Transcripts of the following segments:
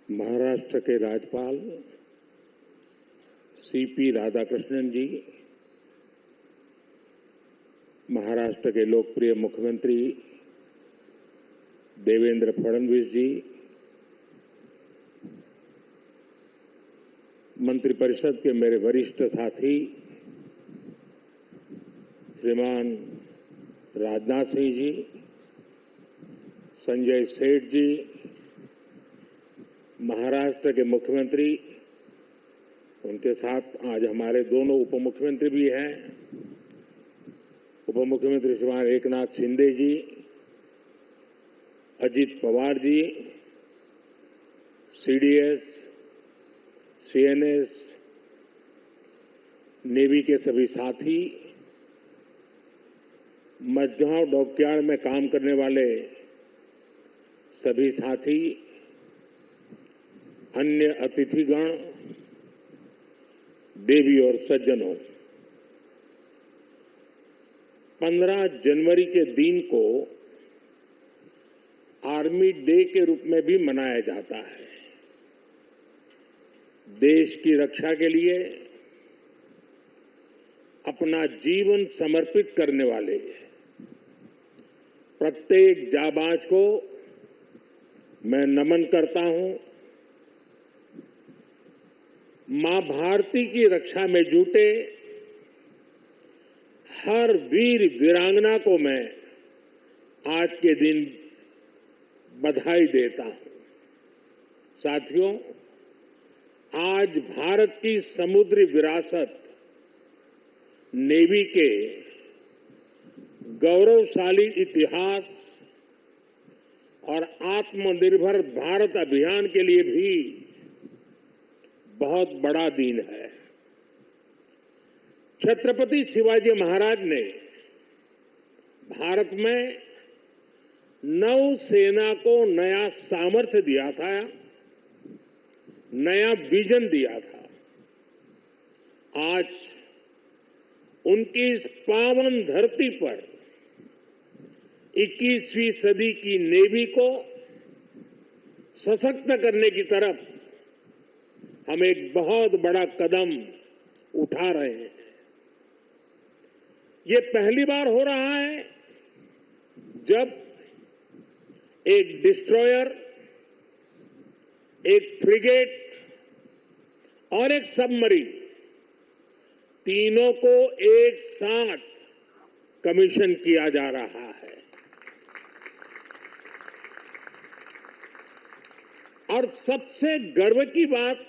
महाराष्ट्र के राज्यपाल सीपी राधाकृष्णन जी, महाराष्ट्र के लोकप्रिय मुख्यमंत्री देवेंद्र फडणवीस जी, मंत्रिपरिषद के मेरे वरिष्ठ साथी श्रीमान राजनाथ सिंह जी, संजय सेठ जी, महाराष्ट्र के मुख्यमंत्री, उनके साथ आज हमारे दोनों उप मुख्यमंत्री भी हैं, उप मुख्यमंत्री श्रीमान एकनाथ शिंदे जी, Ajit Pawar ji, CDS, CNS, navy के सभी साथी, मझगांव डॉकयार्ड में काम करने वाले सभी साथी, अन्य अतिथिगण, देवी और सज्जनों, 15 जनवरी के दिन को आर्मी डे के रूप में भी मनाया जाता है। देश की रक्षा के लिए अपना जीवन समर्पित करने वाले प्रत्येक जाबाज को मैं नमन करता हूं। मां भारती की रक्षा में जुटे हर वीर वीरांगना को मैं आज के दिन बधाई देता हूं। साथियों, आज भारत की समुद्री विरासत नेवी के गौरवशाली इतिहास और आत्मनिर्भर भारत अभियान के लिए भी बहुत बड़ा दिन है। छत्रपति शिवाजी महाराज ने भारत में नौसेना को नया सामर्थ्य दिया था, नया विजन दिया था। आज उनकी इस पावन धरती पर 21वीं सदी की नेवी को सशक्त करने की तरफ हम एक बहुत बड़ा कदम उठा रहे हैं। ये पहली बार हो रहा है जब एक डिस्ट्रॉयर, एक फ्रिगेट और एक सबमरीन, तीनों को एक साथ कमीशन किया जा रहा है। और सबसे गर्व की बात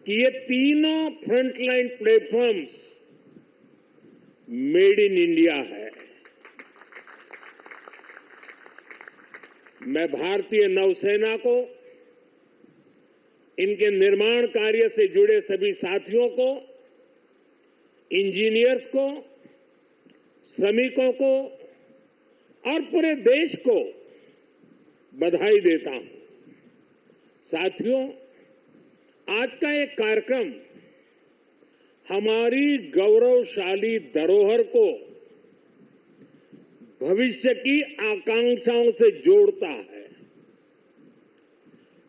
कि ये तीनों frontline platforms made in India है। मैं भारतीय नौसेना को, इनके निर्माण कार्य से जुड़े सभी साथियों को, इंजीनियर्स को, श्रमिकों को और पूरे देश को बधाई देता हूं। साथियों, आज का एक कार्यक्रम हमारी गौरवशाली धरोहर को भविष्य की आकांक्षाओं से जोड़ता है।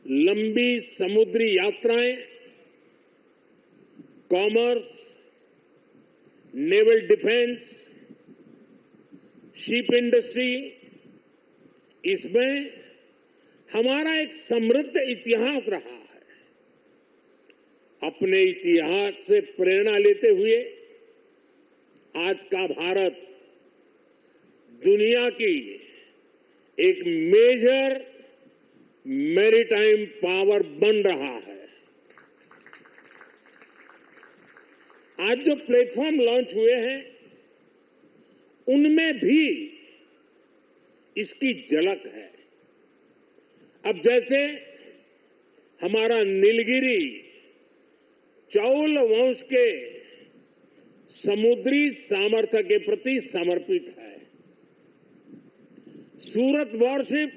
लंबी समुद्री यात्राएं, commerce, naval defence, ship industry, इसमें हमारा एक समृद्ध इतिहास रहा है। अपने इतिहास से प्रेरणा लेते हुए आज का भारत दुनिया की एक मेजर मैरीटाइम पावर बन रहा है। आज जो प्लेटफॉर्म लॉन्च हुए हैं, उनमें भी इसकी झलक है। अब जैसे हमारा नीलगिरी चौल वंश के समुद्री सामर्थ्य के प्रति समर्पित है। सूरत वॉरशिप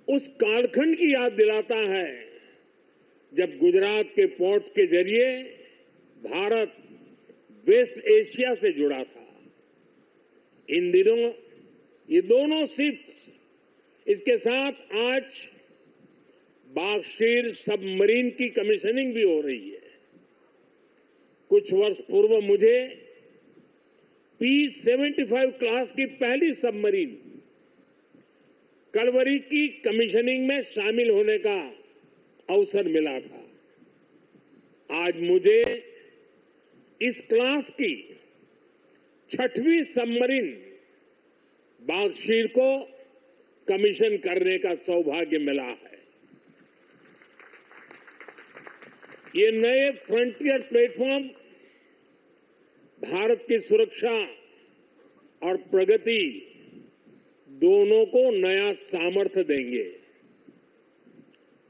उस कालखंड की याद दिलाता है जब गुजरात के पोर्ट्स के जरिए भारत वेस्ट एशिया से जुड़ा था। इन दिनों ये दोनों शिप्स, इसके साथ आज बागशीर सबमरीन की कमीशनिंग भी हो रही है। कुछ वर्ष पूर्व मुझे P-75 क्लास की पहली सबमरीन कलवरी की कमीशनिंग में शामिल होने का अवसर मिला था। आज मुझे इस क्लास की 6वीं सबमरीन बागशीर को कमीशन करने का सौभाग्य मिला है। ये नए फ्रंटियर प्लेटफॉर्म भारत की सुरक्षा और प्रगति दोनों को नया सामर्थ्य देंगे।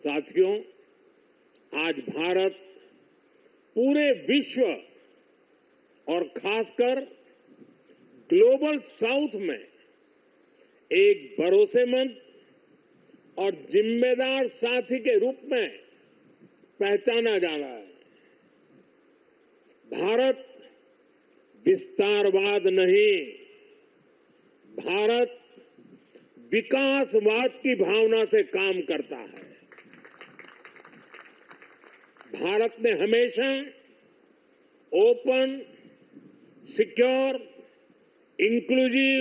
साथियों, आज भारत पूरे विश्व और खासकर ग्लोबल साउथ में एक भरोसेमंद और जिम्मेदार साथी के रूप में पहचाना जा रहा है। भारत विस्तारवाद नहीं, भारत विकासवाद की भावना से काम करता है। भारत ने हमेशा ओपन, सिक्योर, इंक्लूसिव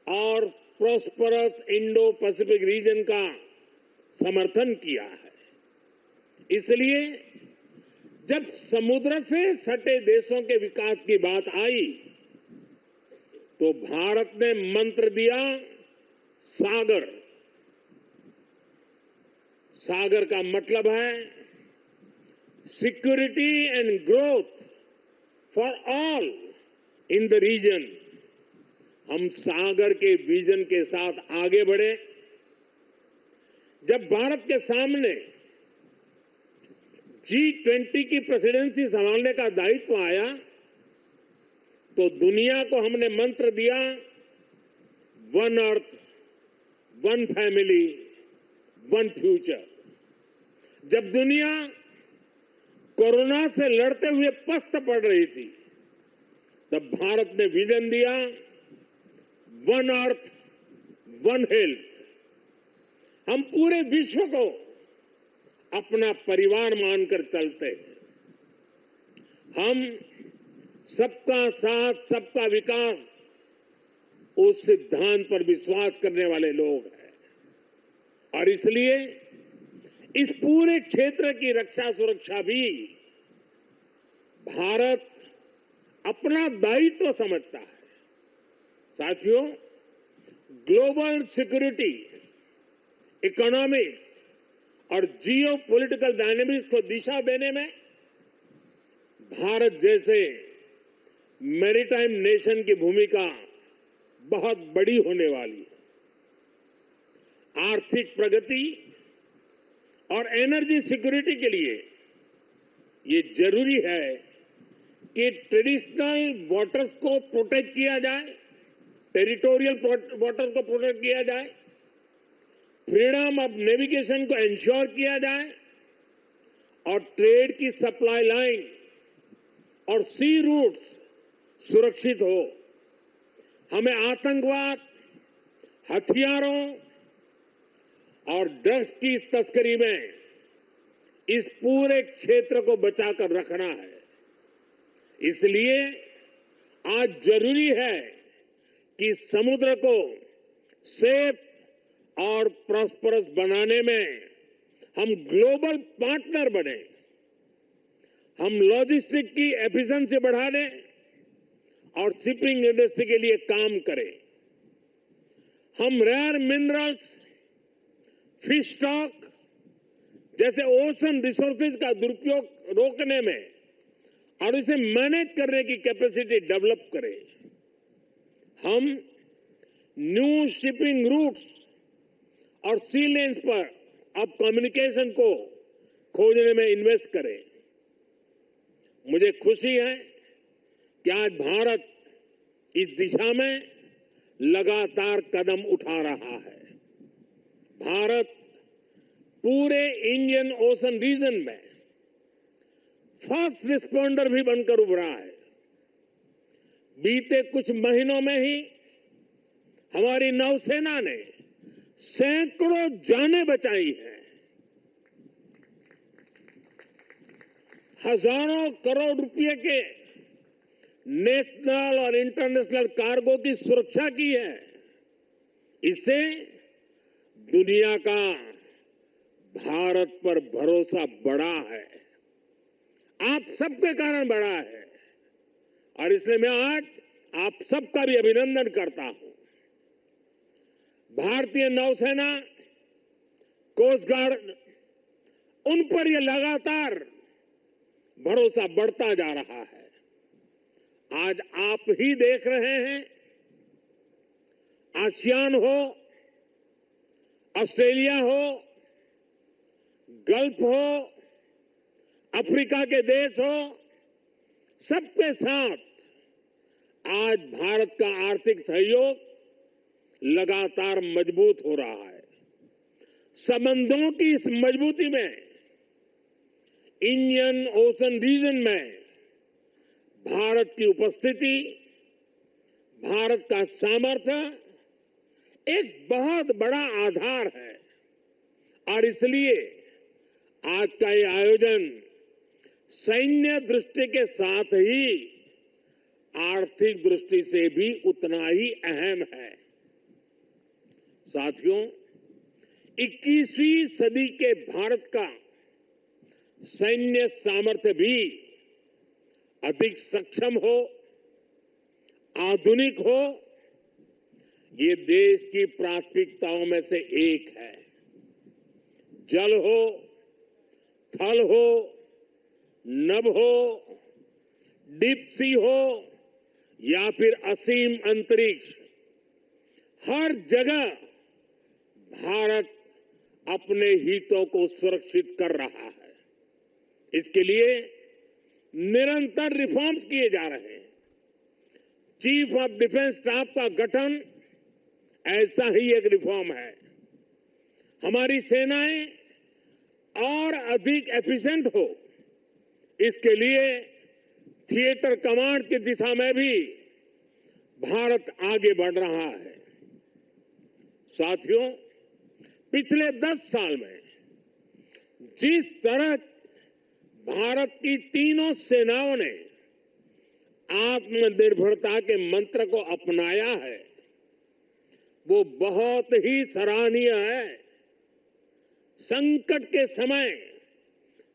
और प्रॉस्परस इंडो पैसिफिक रीजन का समर्थन किया है। इसलिए जब समुद्र से सटे देशों के विकास की बात आई तो भारत ने मंत्र दिया सागर। सागर का मतलब है security and growth for all in the region. हम सागर के विजन के साथ आगे बढ़े। जब भारत के सामने G20 की प्रेसिडेंसी संभालने का दायित्व आया तो दुनिया को हमने मंत्र दिया one earth, one family, one future. जब दुनिया कोरोना से लड़ते हुए पस्त पड़ रही थी तब भारत ने विजन दिया वन अर्थ, वन हेल्थ। हम पूरे विश्व को अपना परिवार मानकर चलते हैं। हम सबका साथ, सबका विकास, उस सिद्धांत पर विश्वास करने वाले लोग हैं और इसलिए इस पूरे क्षेत्र की रक्षा सुरक्षा भी भारत अपना दायित्व समझता है। साथियों, ग्लोबल सिक्योरिटी, इकोनॉमिक्स और जियो पॉलिटिकल डायनेमिक्स को दिशा देने में भारत जैसे मैरीटाइम नेशन की भूमिका बहुत बड़ी होने वाली है। आर्थिक प्रगति और एनर्जी सिक्योरिटी के लिए ये जरूरी है कि ट्रेडिशनल वाटर्स को प्रोटेक्ट किया जाए, टेरिटोरियल वाटर्स को प्रोटेक्ट किया जाए, फ्रीडम ऑफ नेविगेशन को इंश्योर किया जाए और ट्रेड की सप्लाई लाइन और सी रूट्स सुरक्षित हो। हमें आतंकवाद, हथियारों और ड्रग्स की तस्करी में इस पूरे क्षेत्र को बचाकर रखना है। इसलिए आज जरूरी है कि समुद्र को सेफ और प्रॉस्परस बनाने में हम ग्लोबल पार्टनर बने। हम लॉजिस्टिक की एफिशिएंसी बढ़ा दें और शिपिंग इंडस्ट्री के लिए काम करें। हम रेयर मिनरल्स, फिश स्टॉक जैसे ओशन रिसोर्सेज का दुरुपयोग रोकने में और इसे मैनेज करने की कैपेसिटी डेवलप करें। हम न्यू शिपिंग रूट्स और सी लेन्स पर अब कम्युनिकेशन को खोजने में इन्वेस्ट करें। मुझे खुशी है कि आज भारत इस दिशा में लगातार कदम उठा रहा है। भारत पूरे इंडियन ओशन रीजन में फर्स्ट रिस्पॉन्डर भी बनकर उभरा है। बीते कुछ महीनों में ही हमारी नौसेना ने सैकड़ों जानें बचाई हैं। हजारों करोड़ रुपए के नेशनल और इंटरनेशनल कार्गो की सुरक्षा की है। इससे दुनिया का भारत पर भरोसा बढ़ा है, आप सबके कारण बढ़ा है, और इसलिए मैं आज आप सबका भी अभिनंदन करता हूं। भारतीय नौसेना, कोस्ट गार्ड, उन पर यह लगातार भरोसा बढ़ता जा रहा है। आज आप ही देख रहे हैं, आसियान हो, ऑस्ट्रेलिया हो, गल्फ हो, अफ्रीका के देश हो, सबके साथ आज भारत का आर्थिक सहयोग लगातार मजबूत हो रहा है। संबंधों की इस मजबूती में इंडियन ओशन रीजन में भारत की उपस्थिति, भारत का सामर्थ्य एक बहुत बड़ा आधार है, और इसलिए आज का ये आयोजन सैन्य दृष्टि के साथ ही आर्थिक दृष्टि से भी उतना ही अहम है। साथियों, 21वीं सदी के भारत का सैन्य सामर्थ्य भी अधिक सक्षम हो, आधुनिक हो, ये देश की प्राथमिकताओं में से एक है। जल हो, थल हो, नभ हो, डीप सी हो या फिर असीम अंतरिक्ष, हर जगह भारत अपने हितों को सुरक्षित कर रहा है। इसके लिए निरंतर रिफॉर्म्स किए जा रहे हैं। चीफ ऑफ डिफेंस स्टाफ का गठन ऐसा ही एक रिफॉर्म है। हमारी सेनाएं और अधिक एफिशिएंट हो, इसके लिए थिएटर कमांड की दिशा में भी भारत आगे बढ़ रहा है। साथियों, पिछले 10 साल में जिस तरह भारत की तीनों सेनाओं ने आत्मनिर्भरता के मंत्र को अपनाया है, वो बहुत ही सराहनीय है। संकट के समय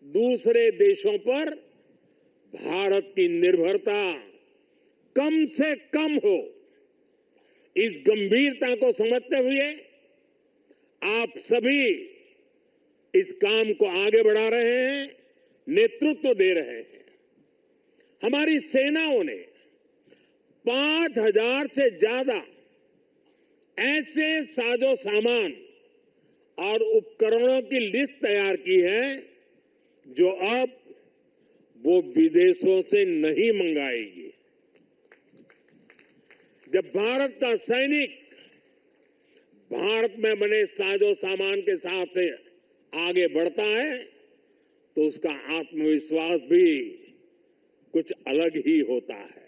दूसरे देशों पर भारत की निर्भरता कम से कम हो, इस गंभीरता को समझते हुए आप सभी इस काम को आगे बढ़ा रहे हैं, नेतृत्व दे रहे हैं। हमारी सेनाओं ने 5000 से ज्यादा ऐसे साजो सामान और उपकरणों की लिस्ट तैयार की है जो अब वो विदेशों से नहीं मंगाएगी। जब भारत का सैनिक भारत में बने साजो सामान के साथ आगे बढ़ता है तो उसका आत्मविश्वास भी कुछ अलग ही होता है।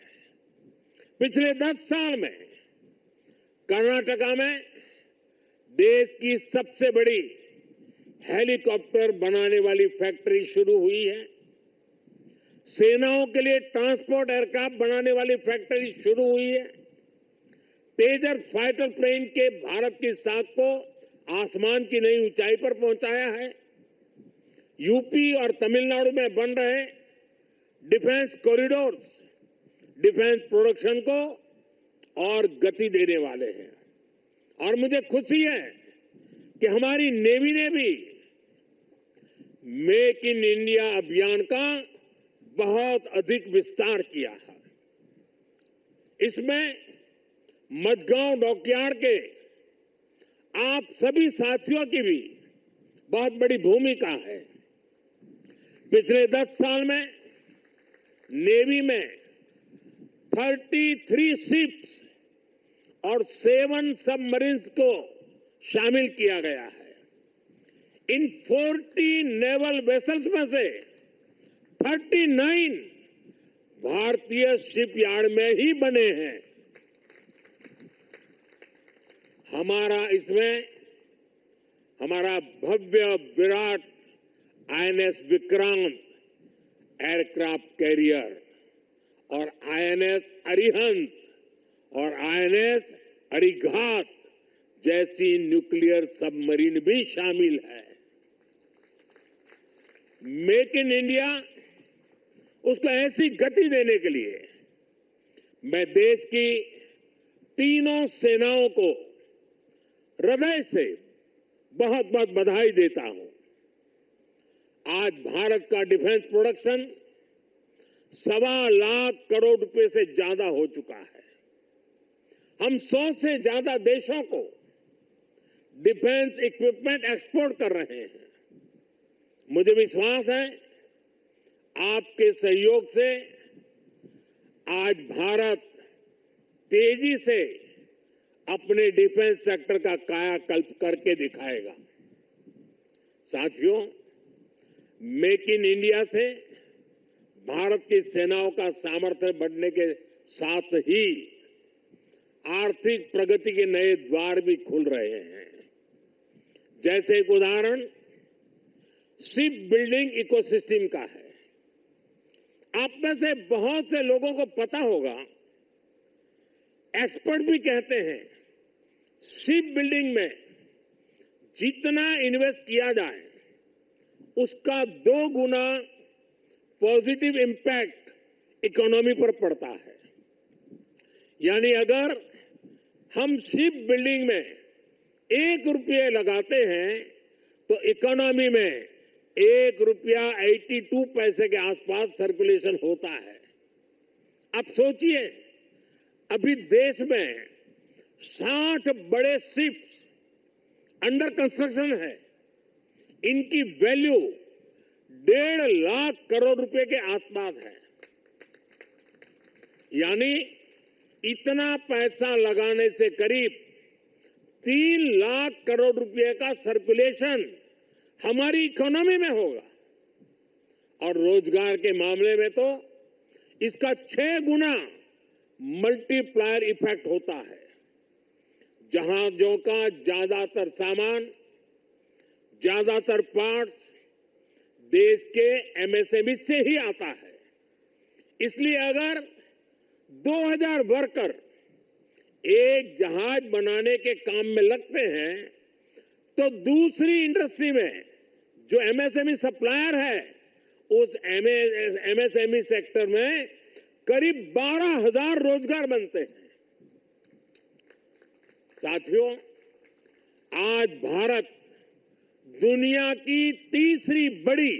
पिछले 10 साल में कर्नाटका में देश की सबसे बड़ी हेलीकॉप्टर बनाने वाली फैक्ट्री शुरू हुई है। सेनाओं के लिए ट्रांसपोर्ट एयरक्राफ्ट बनाने वाली फैक्ट्री शुरू हुई है। तेजस फाइटर प्लेन के भारत की साख को आसमान की नई ऊंचाई पर पहुंचाया है। यूपी और तमिलनाडु में बन रहे डिफेंस कॉरिडोर्स डिफेंस प्रोडक्शन को और गति देने वाले हैं। और मुझे खुशी है कि हमारी नेवी ने भी मेक इन इंडिया अभियान का बहुत अधिक विस्तार किया है। इसमें मझगांव डॉकयार्ड के आप सभी साथियों की भी बहुत बड़ी भूमिका है। पिछले 10 साल में नेवी में 33 शिप्स और 7 सबमरीन्स को शामिल किया गया है। इन 40 नेवल वेसल्स में से 39 भारतीय शिपयार्ड में ही बने हैं। हमारा भव्य विराट आईएनएस विक्रांत एयरक्राफ्ट कैरियर और आईएनएस अरिहंत और आईएनएस अरिघात जैसी न्यूक्लियर सबमरीन भी शामिल है। मेक इन इंडिया उसको ऐसी गति देने के लिए मैं देश की तीनों सेनाओं को हृदय से बहुत बहुत बधाई देता हूं। आज भारत का डिफेंस प्रोडक्शन 1.25 लाख करोड़ रुपए से ज्यादा हो चुका है। हम 100 से ज्यादा देशों को डिफेंस इक्विपमेंट एक्सपोर्ट कर रहे हैं। मुझे विश्वास है आपके सहयोग से आज भारत तेजी से अपने डिफेंस सेक्टर का कायाकल्प करके दिखाएगा। साथियों, मेक इन इंडिया से भारत की सेनाओं का सामर्थ्य बढ़ने के साथ ही आर्थिक प्रगति के नए द्वार भी खुल रहे हैं। जैसे एक उदाहरण शिप बिल्डिंग इकोसिस्टम का है। आप में से बहुत से लोगों को पता होगा, एक्सपर्ट भी कहते हैं शिप बिल्डिंग में जितना इन्वेस्ट किया जाए उसका 2 गुना पॉजिटिव इंपैक्ट इकोनॉमी पर पड़ता है। यानी अगर हम शिप बिल्डिंग में 1 रुपये लगाते हैं तो इकोनॉमी में 1 रुपया 82 पैसे के आसपास सर्कुलेशन होता है। अब सोचिए, अभी देश में 60 बड़े शिप्स अंडर कंस्ट्रक्शन है। इनकी वैल्यू 1.5 लाख करोड़ रुपए के आसपास है। यानी इतना पैसा लगाने से करीब 3 लाख करोड़ रुपए का सर्कुलेशन हमारी इकोनॉमी में होगा और रोजगार के मामले में तो इसका 6 गुना मल्टीप्लायर इफेक्ट होता है। जहाजों का ज्यादातर सामान, ज्यादातर पार्ट्स देश के एमएसएमई से ही आता है। इसलिए अगर 2000 वर्कर एक जहाज बनाने के काम में लगते हैं तो दूसरी इंडस्ट्री में जो एमएसएमई सप्लायर है उस एमएसएमई सेक्टर में करीब 12,000 रोजगार बनते हैं। साथियों, आज भारत दुनिया की तीसरी बड़ी